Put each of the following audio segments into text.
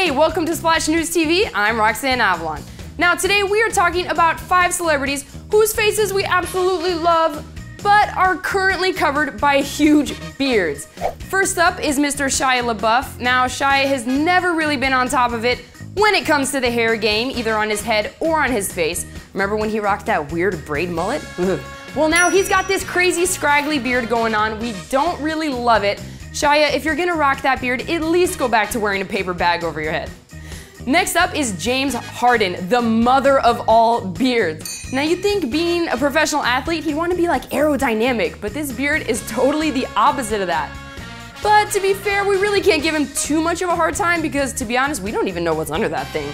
Hey, welcome to Splash News TV. I'm Roxanne Avalon. Now today we are talking about 5 celebrities whose faces we absolutely love, but are currently covered by huge beards. First up is Mr. Shia LaBeouf. Now Shia has never really been on top of it when it comes to the hair game, either on his head or on his face. Remember when he rocked that weird braid mullet? Well, now he's got this crazy scraggly beard going on. We don't really love it. Shia, if you're gonna rock that beard, at least go back to wearing a paper bag over your head. Next up is James Harden, the mother of all beards. Now you'd think being a professional athlete, he'd want to be like aerodynamic, but this beard is totally the opposite of that. But to be fair, we really can't give him too much of a hard time because, to be honest, we don't even know what's under that thing.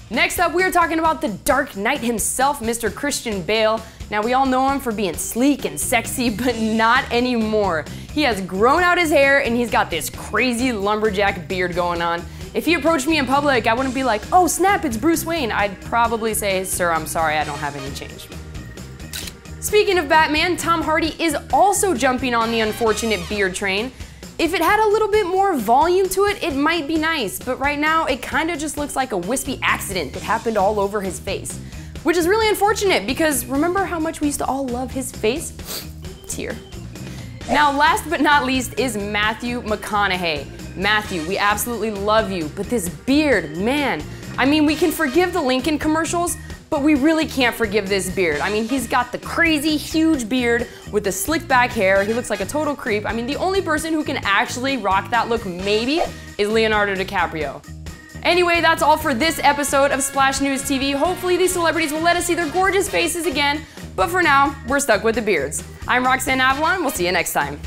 Next up, we are talking about the Dark Knight himself, Mr. Christian Bale. Now we all know him for being sleek and sexy, but not anymore. He has grown out his hair and he's got this crazy lumberjack beard going on. If he approached me in public, I wouldn't be like, oh snap, it's Bruce Wayne. I'd probably say, sir, I'm sorry, I don't have any change. Speaking of Batman, Tom Hardy is also jumping on the unfortunate beard train. If it had a little bit more volume to it, it might be nice, but right now it kind of just looks like a wispy accident that happened all over his face. Which is really unfortunate because remember how much we used to all love his face? It's here. Now last but not least is Matthew McConaughey. Matthew, we absolutely love you, but this beard, man. I mean, we can forgive the Lincoln commercials, but we really can't forgive this beard. I mean, he's got the crazy, huge beard with the slick back hair. He looks like a total creep. I mean, the only person who can actually rock that look, maybe, is Leonardo DiCaprio. Anyway, that's all for this episode of Splash News TV. Hopefully these celebrities will let us see their gorgeous faces again, but for now, we're stuck with the beards. I'm Roxanne Avalon. We'll see you next time.